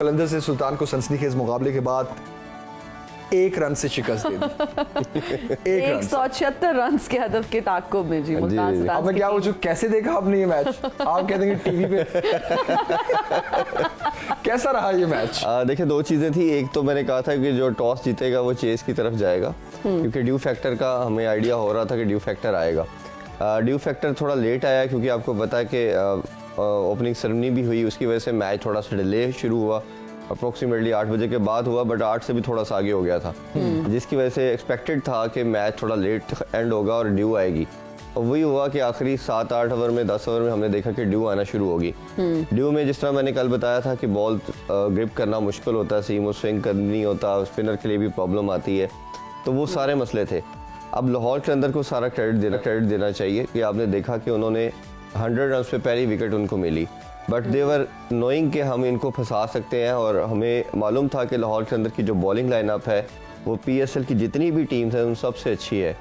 कलंदर से सुल्तान को सनसनीखेज मुकाबले के बाद 1 रन से शिकस्त दे दी। 176 रन के हदफ के ताक़ुब में जी मुल्तान सुल्तान। अब मैं क्या पूछूं, कैसे देखा आपने ये मैच? आप कहते हैं टीवी पे कैसा रहा ये मैच? देखिए, 2 चीज़ें थी। एक तो मैंने कहा था कि जो टॉस जीतेगा वो चेस की तरफ जाएगा, क्योंकि ड्यू फैक्टर का हमें आइडिया हो रहा था कि ड्यू फैक्टर आएगा। ड्यू फैक्टर थोड़ा लेट आया, क्योंकि आपको पता है कि ओपनिंग सेरेमनी भी हुई, उसकी वजह से मैच थोड़ा सा डिले शुरू हुआ। अप्रोक्सीमेटली 8 बजे के बाद हुआ, बट 8 से भी थोड़ा सा आगे हो गया था, जिसकी वजह से एक्सपेक्टेड था कि मैच थोड़ा लेट एंड होगा और ड्यू आएगी। और वही हुआ कि आखिरी 7-8 ओवर में 10 ओवर में हमने देखा कि ड्यू आना शुरू होगी। ड्यू में जिस तरह मैंने कल बताया था कि बॉल ग्रिप करना मुश्किल होता है, सीम स्विंग करनी नहीं होता, स्पिनर के लिए भी प्रॉब्लम आती है, तो वो सारे मसले थे। अब लाहौर कलंदर को सारा क्रेडिट देना चाहिए कि आपने देखा कि उन्होंने 100 रन पे पहली विकेट उनको मिली, बट देवर नोइंग कि हम इनको फंसा सकते हैं। और हमें मालूम था कि लाहौर कलंदर की जो बॉलिंग लाइनअप है वो PSL की जितनी भी टीम्स हैं उन सबसे अच्छी है।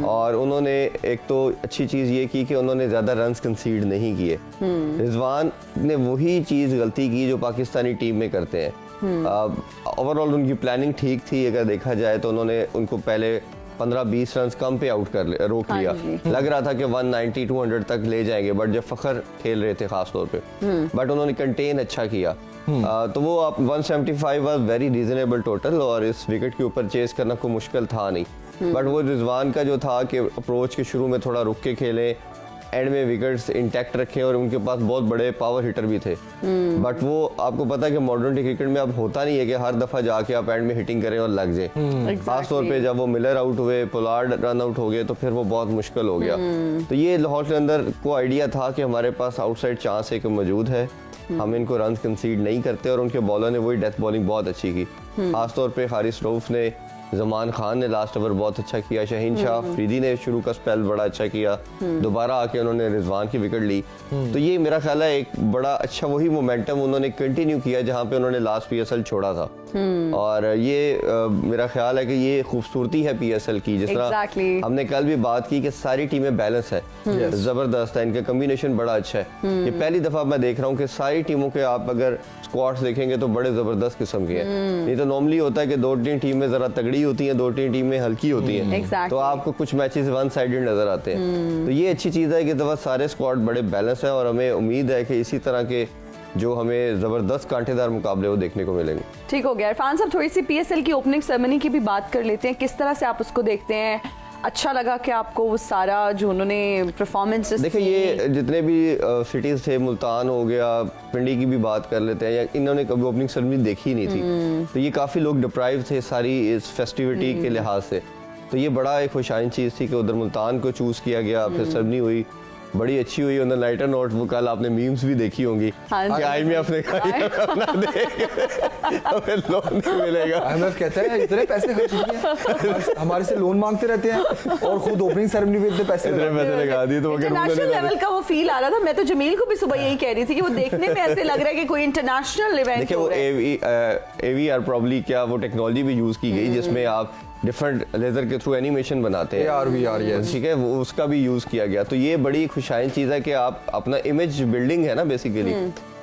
और उन्होंने एक तो अच्छी चीज़ ये की कि उन्होंने ज़्यादा रन्स कंसीड नहीं किए। रिजवान ने वही चीज़ गलती की जो पाकिस्तानी टीम में करते हैं। ओवरऑल उनकी प्लानिंग ठीक थी, अगर देखा जाए तो उन्होंने उनको पहले 15-20 रन कम पे आउट कर रोक लिया। लग रहा था कि 190-200 तक ले जाएंगे, बट जब फखर खेल रहे थे खास तौर पे, बट उन्होंने कंटेन अच्छा किया। तो वो आप 175 वाज वेरी रीजनेबल टोटल, और इस विकेट के ऊपर चेस करना कोई मुश्किल था नहीं। बट वो रिजवान का जो था कि अप्रोच के शुरू में थोड़ा रुक के खेले, एंड में विकेट्स इंटैक्ट रखे, और उनके पास बहुत बड़े पावर हिटर भी थे। बट वो आपको पता है कि मॉडर्न डे क्रिकेट में अब होता नहीं है कि हर दफा जाके आप एंड में हिटिंग करें और लग जाए। खास तौर पे जब वो मिलर आउट हुए, पोलार्ड रन आउट हो गए, तो फिर वो बहुत मुश्किल हो गया। तो ये लाहौर के अंदर को आइडिया था कि हमारे पास आउटसाइड चांस एक मौजूद है, हम इनको रन कंसीड नहीं करते, और उनके बॉलर ने वही डेथ बॉलिंग बहुत अच्छी की। खास तौर पे हारिस रऊफ ने, जमान खान ने लास्ट ओवर बहुत अच्छा किया, शहीन शाह अफरीदी ने शुरू का स्पेल बड़ा अच्छा किया, दोबारा आके उन्होंने रिजवान की विकेट ली। तो ये मेरा ख्याल है एक बड़ा अच्छा वही मोमेंटम उन्होंने कंटिन्यू किया जहां पे उन्होंने लास्ट PSL छोड़ा था। और ये मेरा ख्याल है कि ये खूबसूरती है PSL की, जिस तरह हमने कल भी बात की कि सारी टीमें बैलेंस है, जबरदस्त है, इनका कॉम्बिनेशन बड़ा अच्छा है। ये पहली दफा मैं देख रहा हूँ कि सारी टीमों के आप अगर स्क्वाड्स देखेंगे तो बड़े जबरदस्त किस्म के हैं। नहीं तो नॉर्मली होता है कि 2-3 टीमें जरा तगड़ी होती हैं, 2-3 टीमें हल्की होती हैं, तो आपको कुछ मैचेस वन साइडेड नजर आते हैं। तो ये अच्छी चीज़ है कि दफा सारे स्क्वाड बड़े बैलेंस हैं, और हमें उम्मीद है कि इसी तरह के जो हमें जबरदस्त कांटेदार मुकाबले वो देखने को मिलेंगे। ठीक हो गया। इरफान साहब, थोड़ी सी PSL की ओपनिंग सेरेमनी की भी बात कर लेते हैं, किस तरह से आप उसको देखते हैं? अच्छा लगा कि आपको वो सारा जो उन्होंने परफॉर्मेंसेस? देखिए, ये जितने भी सिटीज थे, मुल्तान हो गया, पिंडी की भी बात कर लेते हैं, या इन्होंने कभी ओपनिंग सेरेमनी देखी नहीं थी, तो ये काफ़ी लोग डिप्राइव थे सारी इस फेस्टिविटी के लिहाज से। तो ये बड़ा एक खुशाइन चीज़ थी कि उधर मुल्तान को चूज़ किया गया, फिर सेरेमनी हुई, बड़ी अच्छी हुई। उन्होंने लाइटर नोट, वो कल आपने मीम्स भी देखी होंगी, आई में अपने हमें लोन नहीं मिलेगा। अहमद कहता है इतने पैसे खर्च किए, हमारे से लोन मांगते रहते हैं, और खुद ओपनिंग सेरेमनी में इतने पैसे लगा दिए। तो इंटरनेशनल लेवल का वो फील आ रहा था। मैं तो जमील को भी सुबह यही कह रही थी कि वो देखने में ऐसे लग रहा है कि कोई इंटरनेशनल इवेंट। देखिए, वो AVR प्रॉब्ली क्या वो टेक्नोलॉजी भी यूज की गई, जिसमें आप डिफरेंट लेजर के थ्रू एनिमेशन बनाते हैं, AR/VR, ठीक है, वो उसका भी यूज किया गया। तो ये बड़ी खुशाइन चीज है कि आप अपना इमेज बिल्डिंग है ना, बेसिकली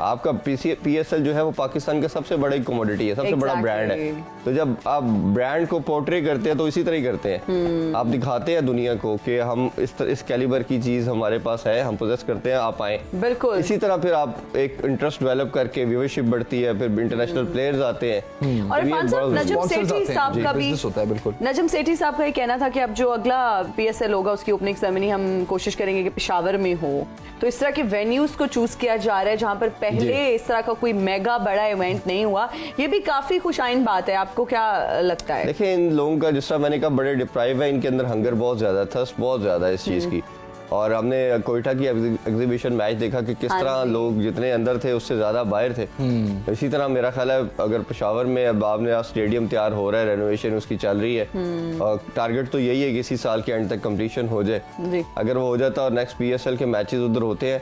आपका PSL जो है वो पाकिस्तान का सबसे बड़ा कमोडिटी है, सबसे बड़ा ब्रांड है। तो जब आप ब्रांड को पोर्ट्रे करते हैं तो इसी तरह ही करते हैं, आप दिखाते हैं दुनिया को कि हम इस कैलिबर की चीज हमारे पास है, हम पोजेस करते हैं, आप आए। बिल्कुल इसी तरह फिर आप एक इंटरेस्ट डेवलप करके व्यूअरशिप बढ़ती है, फिर इंटरनेशनल प्लेयर्स आते हैं। और नजम सेठी साहब का भी, नजम सेठी साहब का ये कहना था कि अब जो अगला PSL होगा उसकी ओपनिंग सेरेमनी हम कोशिश करेंगे कि पेशावर में हो। तो इस तरह के वेन्यूज को चूज किया जा रहा है जहां पर पहले इस तरह का कोई मेगा बड़ा इवेंट नहीं हुआ, ये भी काफी खुशाइन बात है। आपको क्या लगता है? देखिए, इन लोगों का जिस तरह मैंने कहा बड़े डिप्राइव है, इनके अंदर हंगर बहुत ज्यादा, थर्स्ट बहुत ज्यादा है इस चीज की। और हमने कोयटा की एग्जीबिशन मैच देखा कि किस तरह लोग जितने अंदर थे उससे ज्यादा बाहर थे। इसी तरह मेरा ख्याल है अगर पेशावर में अब आपने स्टेडियम तैयार हो रहा है, रेनोवेशन उसकी चल रही है, और टारगेट तो यही है कि इसी साल के एंड तक कंप्लीशन हो जाए। अगर वो हो जाता और नेक्स्ट PSL के मैचेस उधर होते हैं,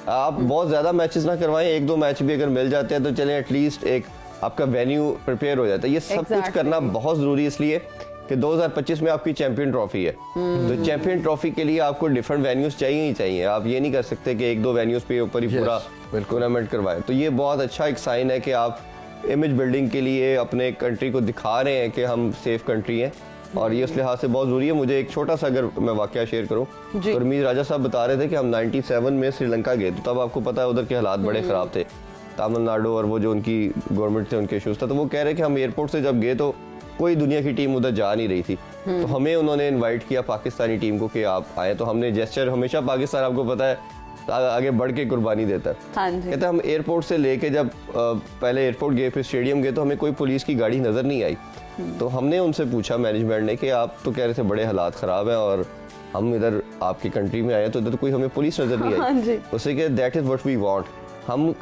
आप बहुत ज्यादा मैचेस ना करवाएं, 1-2 मैच भी अगर मिल जाते हैं तो चलें, एटलीस्ट एक आपका वेन्यू प्रिपेयर हो जाता है। ये सब कुछ करना बहुत जरूरी है, इसलिए कि 2025 में आपकी चैंपियन ट्रॉफी है। तो चैंपियन ट्रॉफी के लिए आपको डिफरेंट वेन्यूज चाहिए ही चाहिए। आप ये नहीं कर सकते कि 1-2 वेन्यूज पे ऊपर ही पूरा टूर्नामेंट करवाएं। तो ये बहुत अच्छा एक साइन है कि आप इमेज बिल्डिंग के लिए अपने कंट्री को दिखा रहे हैं कि हम सेफ कंट्री हैं, और ये उस लिहाज से बहुत ज़रूरी है। मुझे एक छोटा सा अगर मैं वाकया शेयर करूं, तो रमीज राजा साहब बता रहे थे कि हम 97 में श्रीलंका गए, तो तब आपको पता है उधर के हालात बड़े ख़राब थे, तमिलनाडु, और वो जो उनकी गवर्नमेंट थे उनके इशूज़ था। तो वो कह रहे कि हम एयरपोर्ट से जब गए तो कोई दुनिया की टीम उधर जा नहीं रही थी, तो हमें उन्होंने इन्वाइट किया पाकिस्तानी टीम को कि आप आए। तो हमने जेस्चर, हमेशा पाकिस्तान आपको पता है आगे बढ़ के कुर्बानी देता है। कहते हम एयरपोर्ट से लेके जब पहले एयरपोर्ट गए फिर स्टेडियम गए तो हमें कोई पुलिस की गाड़ी नज़र नहीं आई। तो हमने उनसे पूछा मैनेजमेंट ने कि आप तो कह रहे थे बड़े हालात ख़राब हैं और हम इधर आपकी कंट्री में आए तो इधर कोई हमें पुलिस नज़र नहीं आई। उससे कह that is what we want, हम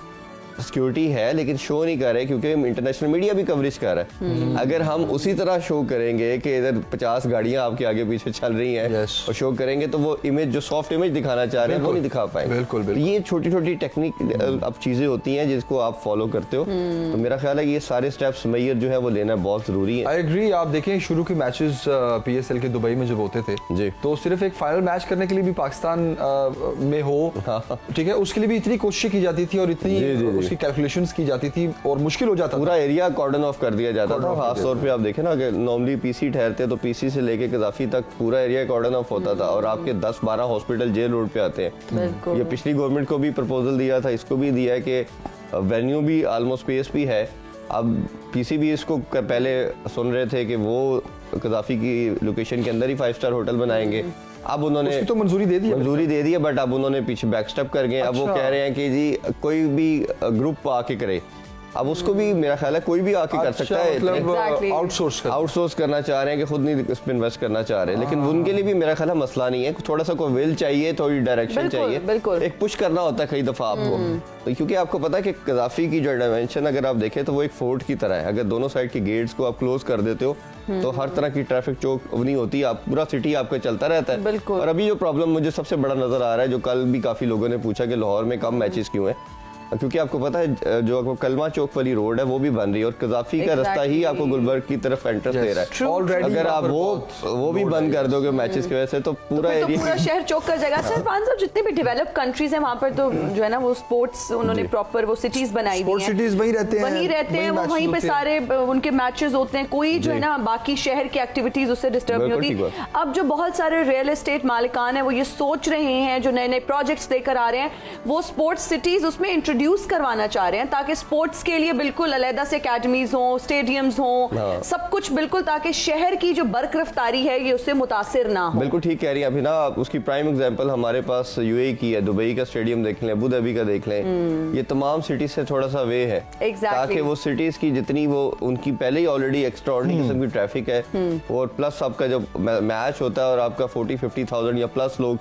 सिक्योरिटी है लेकिन शो नहीं कर रहे क्योंकि इंटरनेशनल मीडिया भी कवरेज कर रहा है। अगर हम उसी तरह शो करेंगे कि इधर 50 गाड़ियां आपके आगे पीछे चल रही हैं और शो करेंगे तो वो इमेज, जो सॉफ्ट इमेज दिखाना चाह रहे हैं वो नहीं दिखा पाएंगे। बिल्कुल। ये छोटी छोटी टेक्निक अब चीजें होती हैं जिसको आप फॉलो करते हो, तो मेरा ख्याल है कि ये सारे स्टेप्स मैयर जो है वो लेना बहुत जरूरी है। I agree. आप देखें शुरू के मैचेस PSL के दुबई में जब होते थे जी, तो सिर्फ एक फाइनल मैच करने के लिए भी पाकिस्तान में हो, ठीक है, उसके लिए भी इतनी कोशिश की जाती थी और इतनी उसकी कैलकुलेशंस की जाती थी और मुश्किल हो जाता, पूरा एरिया कॉर्डन ऑफ कर दिया जाता था। खास तौर पे आप देखें ना कि नॉर्मली पीसी ठहरते तो पीसी से लेके कदाफी तक पूरा एरिया कॉर्डन ऑफ होता था और आपके 10-12 हॉस्पिटल जेल रोड पे आते हैं। ये पिछली गवर्नमेंट को भी प्रपोजल दिया था, इसको भी दिया है कि वेन्यू भी ऑलमोस्ट स्पेस भी है। अब पीसी भी इसको पहले सुन रहे थे कि वो कदाफी की लोकेशन के अंदर ही 5 स्टार होटल बनाएंगे। अब उन्होंने तो मंजूरी दे दी है, बट अब उन्होंने पीछे बैकस्टेप कर गए। अब वो कह रहे हैं कि जी कोई भी ग्रुप आके करे, अब उसको भी मेरा ख्याल है कोई भी आके कर सकता है, मतलब आउटसोर्स करना चाह रहे हैं कि खुद नहीं इस पे इन्वेस्ट करना चाह रहे हैं। लेकिन उनके लिए भी मेरा ख्याल है मसला नहीं है, थोड़ा सा कोई विल चाहिए, थोड़ी डायरेक्शन चाहिए, एक पुश करना होता है कई दफा आपको। तो क्योंकि आपको पता है कि कदाफी की जो डायमेंशन अगर आप देखें तो वो एक फोर्ट की तरह है। अगर दोनों साइड के गेट्स को आप क्लोज कर देते हो तो हर तरह की ट्रैफिक चौक नहीं होती, आप पूरा सिटी आपका चलता रहता है। और अभी जो प्रॉब्लम मुझे सबसे बड़ा नजर आ रहा है, जो कल भी काफी लोगों ने पूछा कि लाहौर में कम मैचेस क्यों हैं, क्योंकि आपको पता है जो आपको कलमा चौक वाली रोड है वो भी बन रही है और कदाफी का रास्ता ही आपको गुलबर्ग की तरफ एंट्रेंस दे रहा है। ऑलरेडी अगर आप वो भी बंद कर दोगे मैचेस की वजह से तो पूरा एरिया, पूरा शहर चौक का जगह। सर फान साहब, जितने भी डेवलप कंट्रीज हैं वहाँ पर तो जो है ना वो स्पोर्ट्स उन्होंने प्रॉपर वो सिटीज बनाई हुई हैं, सिटीज वहीं रहते हैं, वो वहीं पे सारे उनके मैचेस होते हैं, कोई जो है ना बाकी शहर की एक्टिविटीज उससे डिस्टर्ब नहीं होती। अब जो बहुत सारे रियल एस्टेट मालिकान है वो ये सोच रहे हैं, जो नए नए प्रोजेक्ट्स लेकर आ रहे हैं, वो स्पोर्ट्स सिटीज उसमें इंट्रोड्यूस करवाना चाह रहे हैं ताकि स्पोर्ट्स के लिए बिल्कुल अलग से एकेडमीज हो, स्टेडियम्स हो, सब कुछ बिल्कुल, ताकि शहर की जो बर्क रफ्तारी है ये उससे मुतासिर ना हो। बिल्कुल ठीक कह रही है अभी ना। उसकी प्राइम एग्जांपल हमारे पास यूएई की है, दुबई का स्टेडियम देख लें, अबू धाबी का देख लें, ये तमाम सिटीज से थोड़ा सा वे है ताकि वो सिटीज की जितनी वो उनकी पहले ही ऑलरेडी एक्स्ट्राऑर्डिनरी किस्म की ट्रैफिक है और प्लस आपका जब मैच होता है और आपका 40-50,000 या प्लस लोग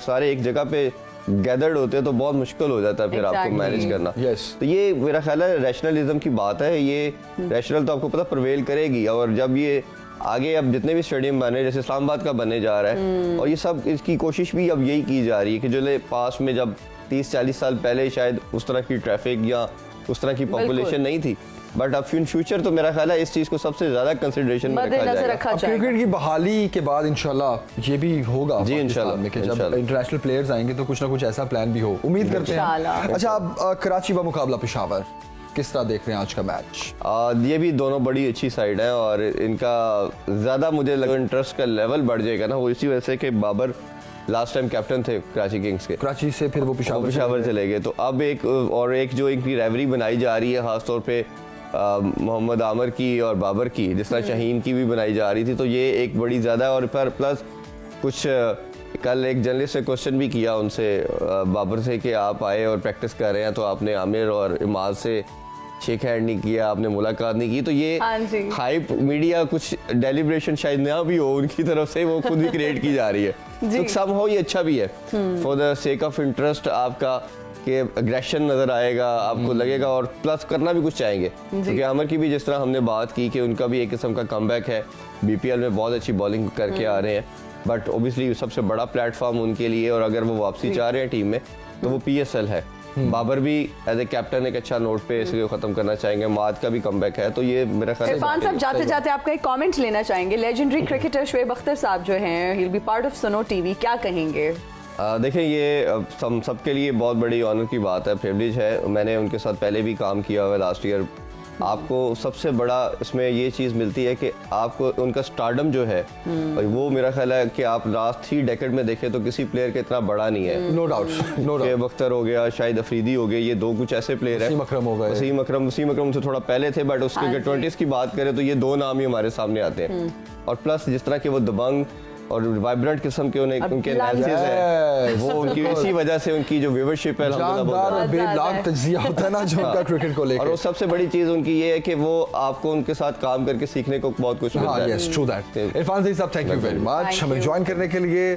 सारे एक जगह पे गैदर्ड होते हैं तो बहुत मुश्किल हो जाता है फिर आपको मैनेज करना। तो ये मेरा ख्याल है रैशनलिज्म की बात है, ये रैशनल तो आपको पता प्रिवेल करेगी। और जब ये आगे अब जितने भी स्टेडियम बने, जैसे इस्लामाबाद का बनने जा रहा है, और ये सब इसकी कोशिश भी अब यही की जा रही है कि जो पास में जब 30-40 साल पहले शायद उस तरह की ट्रैफिक या उस तरह की पॉपुलेशन नहीं थी, बट अब इन फ्यूचर तो मेरा ख्याल है इस चीज को सबसे ज्यादा कंसिडरेशन में रखा जाएगा। क्रिकेट की बहाली के बाद इंशाल्लाह ये भी होगा जी, इंशाल्लाह कि जब इंटरनेशनल प्लेयर्स आएंगे तो कुछ ना कुछ ऐसा प्लान भी हो, उम्मीद करते हैं। अच्छा, अब कराची का मुकाबला पेशावर किस तरह देख रहे हैं आज का मैच? ये भी दोनों बड़ी अच्छी साइड है और इनका ज्यादा मुझे लगा इंटरेस्ट का लेवल बढ़ जाएगा ना, वो इसी वजह से कि बाबर लास्ट टाइम कैप्टन थे कराची किंग्स के, कराची से फिर वो पेशावर चले गए। तो अब एक जो इनकी राइवलरी बनाई जा रही है खासतौर पे मोहम्मद आमर की और बाबर की, जिस तरह शाहीन की भी बनाई जा रही थी, तो ये एक बड़ी ज़्यादा। और पर प्लस कुछ कल एक जर्नलिस्ट ने क्वेश्चन भी किया उनसे बाबर से कि आप आए और प्रैक्टिस कर रहे हैं तो आपने आमिर और इमाद से शेक हैंड नहीं किया, आपने मुलाकात नहीं की, तो ये हाइप मीडिया कुछ डेलिब्रेशन शायद ना भी हो उनकी तरफ से, वो खुद ही क्रिएट की जा रही है। तो समहाउ ये अच्छा भी है for the sake of interest आपका, कि एग्रेशन नजर आएगा, आपको लगेगा, और प्लस करना भी कुछ चाहेंगे क्योंकि आमिर की भी जिस तरह हमने बात की कि उनका भी एक किस्म का कमबैक है, बीपीएल में बहुत अच्छी बॉलिंग करके आ रहे हैं, बट ओबियसली सबसे बड़ा प्लेटफॉर्म उनके लिए, और अगर वो वापसी चाह रहे हैं टीम में तो वो PSL है। बाबर भी एज ए कैप्टन एक अच्छा नोट पे इसलिए खत्म करना चाहेंगे, माद का भी कमबैक है, तो ये मेरा ख्याल है। इरफान साहब, जाते जाते आपका एक कमेंट लेना चाहेंगे, लेजेंडरी क्रिकेटर शोएब अख्तर साहब जो हैं, he will be part of सुनो टीवी, क्या कहेंगे? देखें, ये सबके लिए बहुत बड़ी ऑनर की बात है, प्रिविलेज है। मैंने उनके साथ पहले भी काम किया हुआ, लास्ट ईयर आपको सबसे बड़ा इसमें ये चीज़ मिलती है कि आपको उनका स्टारडम जो है और वो मेरा ख्याल है कि आप लास्ट 3 डेकेड में देखें तो किसी प्लेयर के इतना बड़ा नहीं है। No doubt, no doubt. Shoaib Akhtar हो गया, शाहिद अफरीदी हो गए, ये 2 कुछ ऐसे प्लेयर हैं। वसीम अकरम हो गए। वसीम अकरम से थोड़ा पहले थे, बट उसके 20s की बात करें तो ये 2 नाम ही हमारे सामने आते हैं। और प्लस जिस तरह के वो दबंग और वाइब्रेंट किस्म के उनके एनालिसिस है, वो उनकी इसी वजह से उनकी जो व्यूअरशिप है जानदार और बेदाग तज्जिया होता है ना जो उनका क्रिकेट को लेकर। और वो सबसे बड़ी चीज उनकी ये है कि वो आपको उनके साथ काम करके सीखने को बहुत कुछ मिलता है। Yes, true that. Irfan Saeed sahab, thank you very much हमें ज्वाइन करने के लिए।